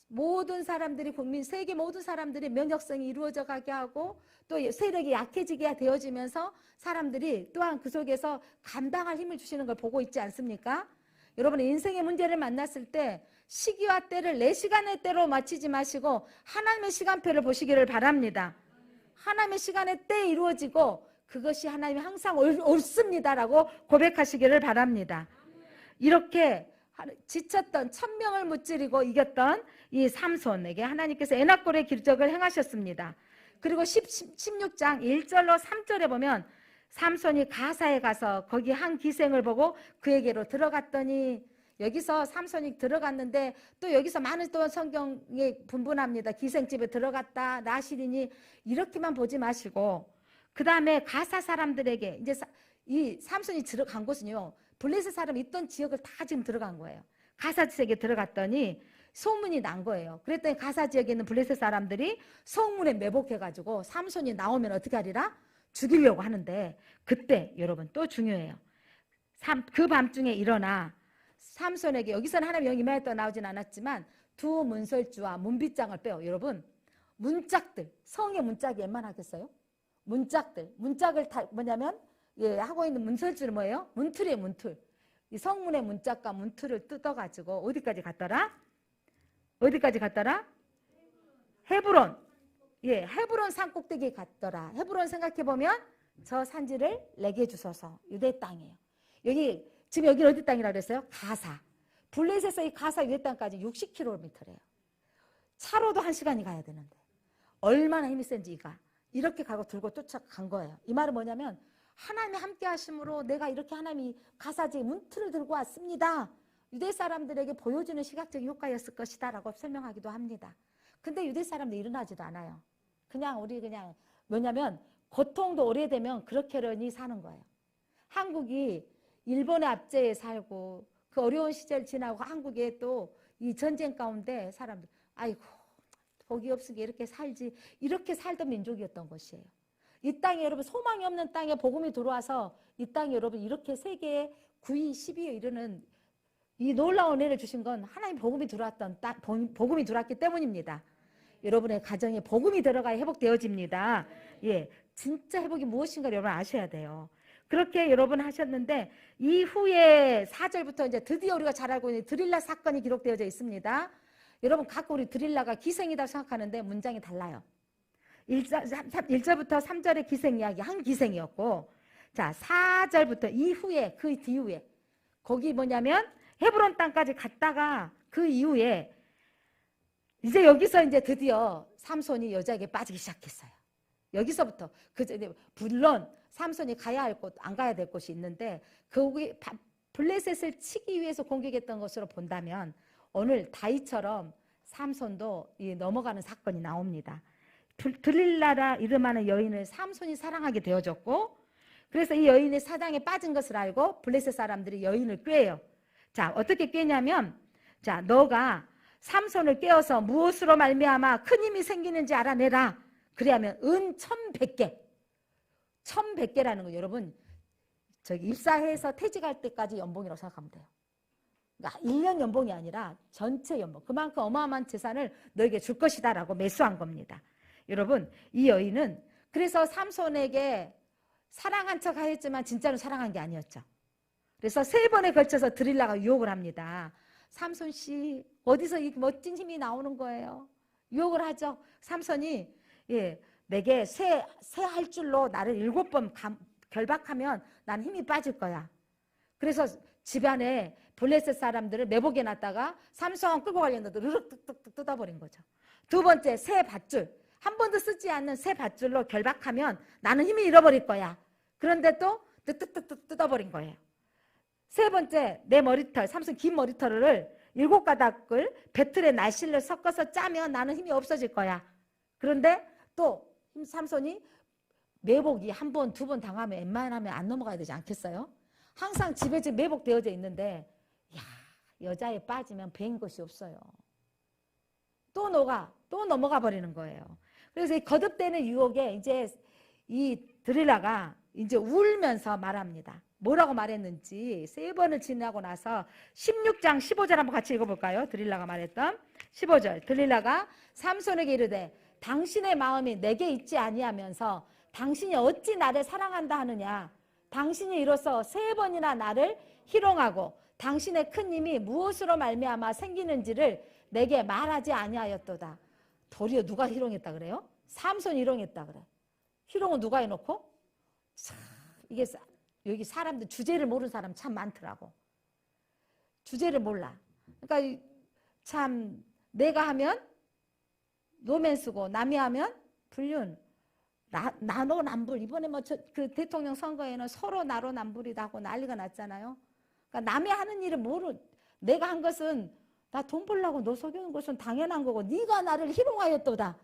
모든 사람들이 국민 세계 모든 사람들이 면역성이 이루어져 가게 하고 또 세력이 약해지게 되어지면서 사람들이 또한 그 속에서 감당할 힘을 주시는 걸 보고 있지 않습니까? 여러분 인생의 문제를 만났을 때 시기와 때를 내 시간의 때로 맞추지 마시고 하나님의 시간표를 보시기를 바랍니다. 하나님의 시간의 때에 이루어지고 그것이 하나님이 항상 옳습니다라고 고백하시기를 바랍니다. 이렇게 지쳤던 1000명을 무찌르고 이겼던 이 삼손에게 하나님께서 에낙골의 기적을 행하셨습니다. 그리고 16장 1절로 3절에 보면 삼손이 가사에 가서 거기 한 기생을 보고 그에게로 들어갔더니 여기서 삼손이 들어갔는데 또 여기서 많은 또 성경에 분분합니다. 기생집에 들어갔다 나시리니 이렇게만 보지 마시고 그 다음에 가사 사람들에게 이제 이 삼손이 들어간 곳은요 블레셋 사람이 있던 지역을 다 지금 들어간 거예요. 가사 지역에 들어갔더니 소문이 난 거예요. 그랬더니 가사 지역에 있는 블레셋 사람들이 소문에 매복해가지고 삼손이 나오면 어떻게 하리라? 죽이려고 하는데 그때 여러분 또 중요해요. 그 밤중에 일어나 삼손에게 여기서는 하나님 영이 임하였다 나오진 않았지만 두 문설주와 문빗장을 빼요. 여러분 문짝들 성의 문짝이 웬만하겠어요? 문짝을 뭐냐면 하고 있는 문설주는 뭐예요? 문틀이에요. 문틀. 이 성문의 문짝과 문틀을 뜯어가지고 어디까지 갔더라? 헤브론. 헤브론 산 꼭대기에 갔더라. 헤브론 생각해보면 저 산지를 내게 주소서. 유대 땅이에요. 지금 여기 어디 땅이라고 그랬어요? 가사. 블레셋에서 이 가사 유대 땅까지 60km래요. 차로도 1시간이 가야 되는데 얼마나 힘이 센지 이렇게 가고 들고 쫓아간 거예요. 이 말은 뭐냐면 하나님이 함께 하심으로 내가 이렇게 하나님이 가사지에 문틀을 들고 왔습니다. 유대 사람들에게 보여주는 시각적인 효과였을 것이다 라고 설명하기도 합니다. 근데 유대 사람들 일어나지도 않아요. 우리 뭐냐면 고통도 오래되면 그렇게러니 사는 거예요. 한국이 일본의 압제에 살고 그 어려운 시절 지나고 한국에 또 이 전쟁 가운데 사람들 아이고 복이 없으게 이렇게 살지. 이렇게 살던 민족이었던 것이에요. 이 땅에 여러분 소망이 없는 땅에 복음이 들어와서 이 땅에 여러분 이렇게 세계에 9위, 10위에 이르는 이 놀라운 은혜를 주신 건 하나님 복음이 들어왔던 땅, 복음이 들어왔기 때문입니다. 여러분의 가정에 복음이 들어가야 회복되어집니다. 예, 진짜 회복이 무엇인가 여러분 아셔야 돼요. 그렇게 여러분 하셨는데 이후에 4절부터 이제 드디어 우리가 잘 알고 있는 드릴라 사건이 기록되어져 있습니다. 여러분 각각 우리 드릴라가 기생이다 생각하는데 문장이 달라요. 1절부터 3절의 기생 이야기 한 기생이었고, 자 4절부터 이후에 그 뒤후에 거기 뭐냐면 헤브론 땅까지 갔다가 그 이후에 이제 여기서 이제 드디어 삼손이 여자에게 빠지기 시작했어요. 여기서부터 물론 삼손이 가야 할 곳, 안 가야 될 곳이 있는데 거기 블레셋을 치기 위해서 공격했던 것으로 본다면 오늘 다윗처럼 삼손도 넘어가는 사건이 나옵니다. 들릴라라 이름하는 여인을 삼손이 사랑하게 되어졌고, 그래서 이 여인이 사당에 빠진 것을 알고 블레셋 사람들이 여인을 꾀해요. 자, 어떻게 꾀냐면, 자, 너가 삼손을 깨워서 무엇으로 말미암아 큰 힘이 생기는지 알아내라. 그래야면 은 1100개. 1100개라는 거 여러분 저기 입사해서 퇴직할 때까지 연봉이라고 생각하면 돼요. 그러니까 1년 연봉이 아니라 전체 연봉. 그만큼 어마어마한 재산을 너에게 줄 것이다 라고 매수한 겁니다. 여러분 이 여인은 그래서 삼손에게 사랑한 척 하였지만 진짜로 사랑한 게 아니었죠. 그래서 3번에 걸쳐서 드릴라가 유혹을 합니다. 삼손 씨 어디서 이 멋진 힘이 나오는 거예요. 유혹을 하죠. 삼손이 내게 새 할 줄로 나를 7번 결박하면 난 힘이 빠질 거야. 그래서 집안에 블레셋 사람들을 매복해 놨다가 삼손 끌고 가려는데 르륵 뚝뚝 뜯어버린 거죠. 두 번째 새 밧줄, 한 번도 쓰지 않는 새 밧줄로 결박하면 나는 힘이 잃어버릴 거야. 그런데 또 뚝뚝뚝 뜯어버린 거예요. 세 번째 내 머리털, 삼손 긴 머리털을 7가닥을 배틀에 날씨를 섞어서 짜면 나는 힘이 없어질 거야. 그런데 또 삼손이 매복이 한 번, 2번 당하면 웬만하면 안 넘어가야 되지 않겠어요? 항상 집에 지금 매복되어져 있는데 여자에 빠지면 배인 것이 없어요. 또 넘어가 버리는 거예요. 그래서 이 거듭되는 유혹에 이제 이 드릴라가 이제 울면서 말합니다. 뭐라고 말했는지 3번을 지나고 나서 16장 15절 한번 같이 읽어볼까요? 드릴라가 말했던 15절. 드릴라가 삼손에게 이르되 당신의 마음이 내게 있지 아니하면서 당신이 어찌 나를 사랑한다 하느냐. 당신이 이로써 3번이나 나를 희롱하고 당신의 큰 힘이 무엇으로 말미암아 생기는지를 내게 말하지 아니하였도다. 도리어 누가 희롱했다 그래요? 삼손이 희롱했다 그래. 희롱은 누가 해놓고? 참, 이게 여기 사람들 주제를 모르는 사람 참 많더라고. 주제를 몰라. 그러니까 참 내가 하면 노맨스고 남이 하면 불륜. 나로 남불. 이번에 그 대통령 선거에는 서로 나로 남불이다 하고 난리가 났잖아요. 그러니까 남이 하는 일을 내가 한 것은 나 돈 벌려고 너 속이는 것은 당연한 거고 네가 나를 희롱하였도다.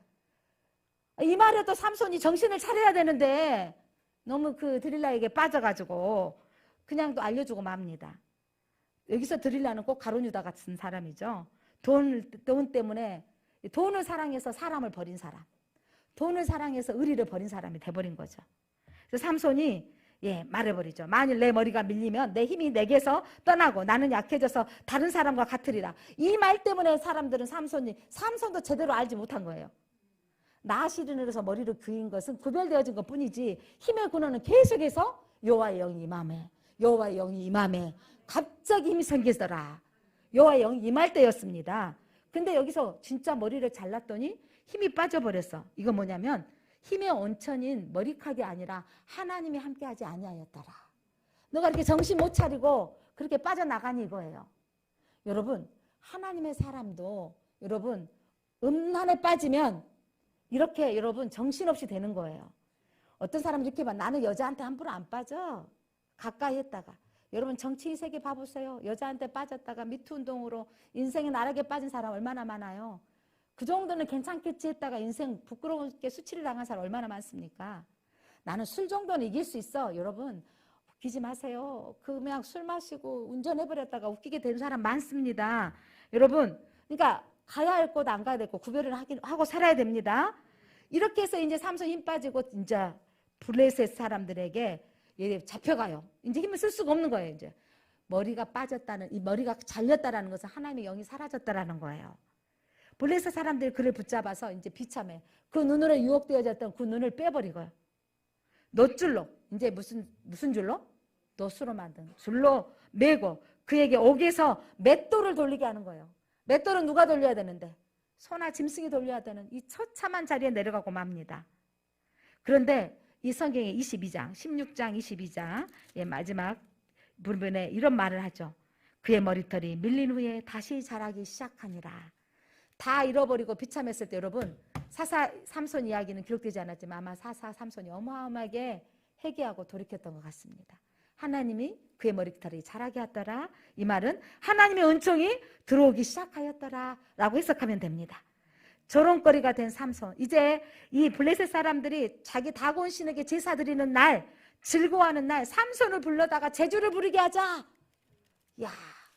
이 말에 또 삼손이 정신을 차려야 되는데 너무 그 드릴라에게 빠져가지고 그냥 또 알려주고 맙니다. 여기서 드릴라는 꼭 가룟 유다 같은 사람이죠. 돈 때문에 돈을 사랑해서 사람을 버린 사람. 돈을 사랑해서 의리를 버린 사람이 돼버린 거죠. 그래서 삼손이 말해버리죠. 만일 내 머리가 밀리면 내 힘이 내게서 떠나고 나는 약해져서 다른 사람과 같으리라. 이 말 때문에 사람들은 삼손도 제대로 알지 못한 거예요. 나시린으로서 머리를 그인 것은 구별되어진 것 뿐이지 힘의 근원은 계속해서 여호와의 영이 임하매 여호와의 영이 임하매 갑자기 힘이 생기더라. 여호와의 영이 임할 때였습니다. 근데 여기서 진짜 머리를 잘랐더니 힘이 빠져버렸어. 이거 뭐냐면 힘의 온천인 머리카락이 아니라 하나님이 함께하지 아니하였더라. 너가 이렇게 정신 못 차리고 그렇게 빠져나가니 이거예요. 여러분 하나님의 사람도 여러분 음란에 빠지면 이렇게 여러분 정신없이 되는 거예요. 어떤 사람은 이렇게 봐. 나는 여자한테 함부로 안 빠져. 가까이 했다가. 여러분 정치 세계 봐보세요. 여자한테 빠졌다가 미투 운동으로 인생의 나락에 빠진 사람 얼마나 많아요. 그 정도는 괜찮겠지 했다가 인생 부끄러운게 수치를 당한 사람 얼마나 많습니까? 나는 술 정도는 이길 수 있어. 여러분 웃기지 마세요. 그냥 술 마시고 운전해버렸다가 웃기게 된 사람 많습니다. 여러분 그러니까 가야 할 곳 안 가야 될 곳 구별을 하고 살아야 됩니다. 이렇게 해서 이제 삼손 힘 빠지고 이제 블레셋 사람들에게 잡혀가요. 이제 힘을 쓸 수가 없는 거예요. 이제 머리가 빠졌다는, 이 머리가 잘렸다라는 것은 하나님의 영이 사라졌다라는 거예요. 블레셋 사람들이 그를 붙잡아서 이제 비참해. 그 눈으로 유혹되어졌던 그 눈을 빼버리고요. 놋줄로, 이제 무슨 줄로? 놋으로 만든 줄로 매고 그에게 옥에서 맷돌을 돌리게 하는 거예요. 맷돌은 누가 돌려야 되는데? 소나 짐승이 돌려야 되는 이 처참한 자리에 내려가고 맙니다. 그런데 이 성경의 22장, 16장 22장 마지막 부분에 이런 말을 하죠. 그의 머리털이 밀린 후에 다시 자라기 시작하니라. 다 잃어버리고 비참했을 때 여러분, 사사 삼손 이야기는 기록되지 않았지만 아마 사사 삼손이 어마어마하게 회개하고 돌이켰던 것 같습니다. 하나님이 그의 머리털이 자라게 하더라. 이 말은 하나님의 은총이 들어오기 시작하였더라 라고 해석하면 됩니다. 조롱거리가 된 삼손, 이제 이 블레셋 사람들이 자기 다곤 신에게 제사 드리는 날, 즐거워하는 날 삼손을 불러다가 제주를 부리게 하자. 야,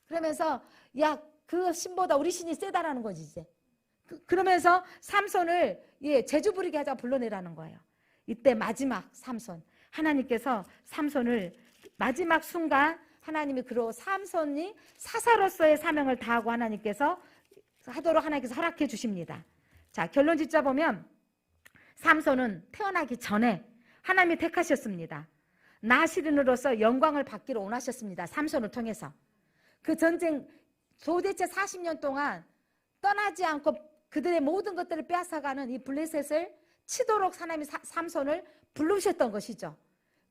그러면서 야, 그 신보다 우리 신이 세다라는 거지 이제. 그러면서 삼손을 제주 부리게 하자 불러내라는 거예요. 이때 마지막 삼손, 하나님께서 삼손을 마지막 순간 하나님이 그로 삼손이 사사로서의 사명을 다하고 하나님께서 하도록 하나님께서 허락해 주십니다. 자, 결론 짓자 보면 삼손은 태어나기 전에 하나님이 택하셨습니다. 나시린으로서 영광을 받기로 원하셨습니다. 삼손을 통해서. 그 전쟁 도대체 40년 동안 떠나지 않고 그들의 모든 것들을 빼앗아가는 이 블레셋을 치도록 하나님이 삼손을 부르셨던 것이죠.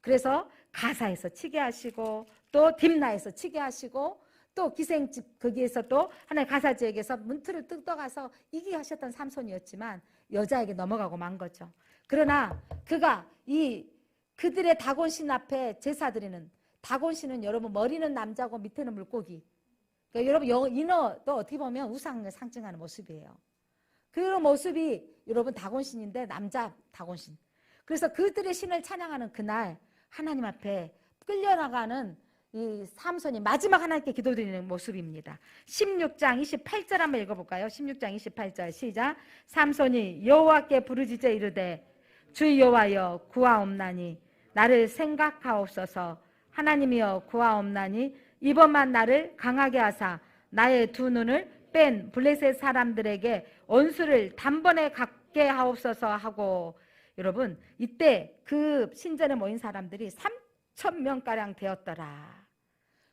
그래서 가사에서 치게 하시고 또 딥나에서 치게 하시고 또 기생집 거기에서 또 하나의 가사지역에서 문틀을 뜯어가서 이기게 하셨던 삼손이었지만 여자에게 넘어가고 만 거죠. 그러나 그가 그들의 다곤신 앞에 제사 드리는, 다곤신은 여러분 머리는 남자고 밑에는 물고기. 그러니까 여러분 인어도 어떻게 보면 우상을 상징하는 모습이에요. 그 모습이 여러분 다곤신인데 남자 다곤신. 그래서 그들의 신을 찬양하는 그날 하나님 앞에 끌려나가는 이 삼손이 마지막 하나님께 기도드리는 모습입니다. 16장 28절 한번 읽어볼까요? 16장 28절 시작. 삼손이 여호와께 부르짖어 이르되 주 여호와여 구하옵나니 나를 생각하옵소서. 하나님이여 구하옵나니 이번만 나를 강하게 하사 나의 두 눈을 뺀 블레셋 사람들에게 원수를 단번에 갖게 하옵소서 하고, 여러분 이때 그 신전에 모인 사람들이 3,000명가량 되었더라.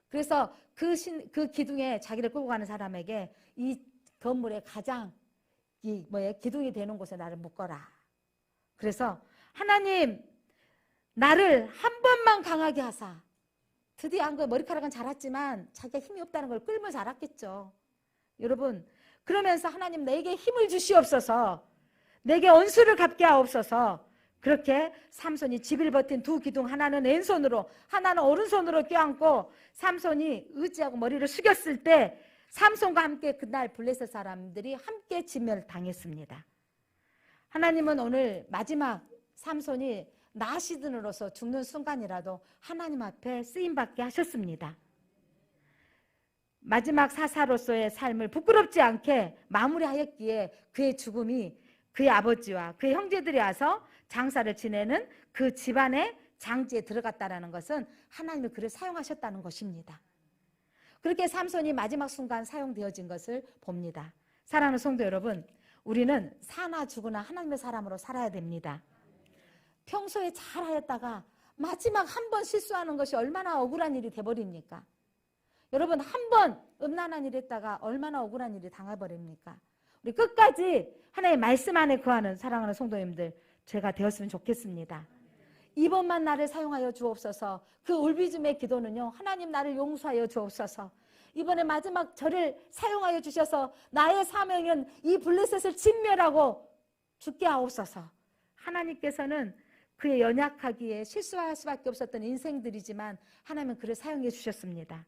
그래서 그 기둥에 자기를 끌고 가는 사람에게 이 건물의 가장 기둥이 되는 곳에 나를 묶어라. 그래서 하나님 나를 한 번만 강하게 하사. 드디어 한 거예요. 머리카락은 자랐지만 자기가 힘이 없다는 걸 끌면서 알았겠죠. 여러분 그러면서 하나님 내게 힘을 주시옵소서. 내게 원수를 갚게 하옵소서. 그렇게 삼손이 집을 버틴 두 기둥, 하나는 왼손으로 하나는 오른손으로 껴안고 삼손이 의지하고 머리를 숙였을 때 삼손과 함께 그날 블레셋 사람들이 함께 진멸당했습니다. 하나님은 오늘 마지막 삼손이 나시든으로서 죽는 순간이라도 하나님 앞에 쓰임받게 하셨습니다. 마지막 사사로서의 삶을 부끄럽지 않게 마무리하였기에 그의 죽음이 그의 아버지와 그의 형제들이 와서 장사를 지내는 그 집안의 장지에 들어갔다는 것은 하나님이 그를 사용하셨다는 것입니다. 그렇게 삼손이 마지막 순간 사용되어진 것을 봅니다. 사랑하는 성도 여러분, 우리는 사나 죽으나 하나님의 사람으로 살아야 됩니다. 평소에 잘하였다가 마지막 한 번 실수하는 것이 얼마나 억울한 일이 돼버립니까? 여러분 한 번 음란한 일 했다가 얼마나 억울한 일이 당해버립니까? 우리 끝까지 하나님의 말씀 안에 거하는 사랑하는 성도님들 제가 되었으면 좋겠습니다. 이번만 나를 사용하여 주옵소서. 그 울비즘의 기도는요, 하나님 나를 용서하여 주옵소서. 이번에 마지막 저를 사용하여 주셔서 나의 사명은 이 블레셋을 진멸하고 죽게 하옵소서. 하나님께서는 그의 연약하기에 실수할 수밖에 없었던 인생들이지만 하나님은 그를 사용해 주셨습니다.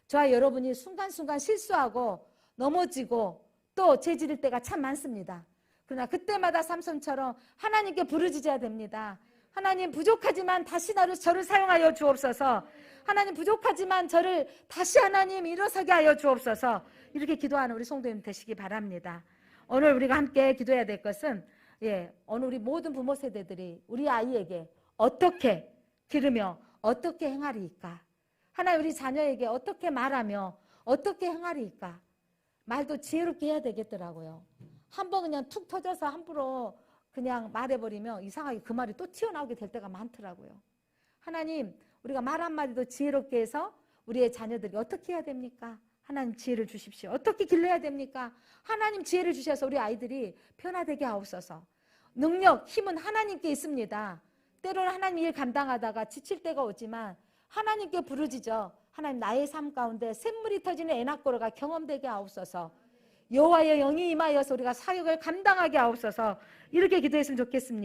저와 여러분이 순간순간 실수하고 넘어지고 또 죄지을 때가 참 많습니다. 그러나 그때마다 삼손처럼 하나님께 부르짖어야 됩니다. 하나님 부족하지만 다시 저를 사용하여 주옵소서. 하나님 부족하지만 저를 다시 하나님 일어서게 하여 주옵소서. 이렇게 기도하는 우리 성도님 되시기 바랍니다. 오늘 우리가 함께 기도해야 될 것은 오늘 우리 모든 부모 세대들이 우리 아이에게 어떻게 기르며 어떻게 행하리이까? 하나님 우리 자녀에게 어떻게 말하며 어떻게 행하리이까? 말도 지혜롭게 해야 되겠더라고요. 한번 그냥 툭 터져서 함부로 그냥 말해버리면 이상하게 그 말이 또 튀어나오게 될 때가 많더라고요. 하나님 우리가 말 한마디도 지혜롭게 해서 우리의 자녀들이 어떻게 해야 됩니까? 하나님 지혜를 주십시오. 어떻게 길러야 됩니까? 하나님 지혜를 주셔서 우리 아이들이 변화되게 하옵소서. 능력, 힘은 하나님께 있습니다. 때로는 하나님 일 감당하다가 지칠 때가 오지만 하나님께 부르짖어 하나님 나의 삶 가운데 샘물이 터지는 애낙고로가 경험되게 하옵소서. 여호와의 영이 임하여서 우리가 사역을 감당하게 하옵소서. 이렇게 기도했으면 좋겠습니다.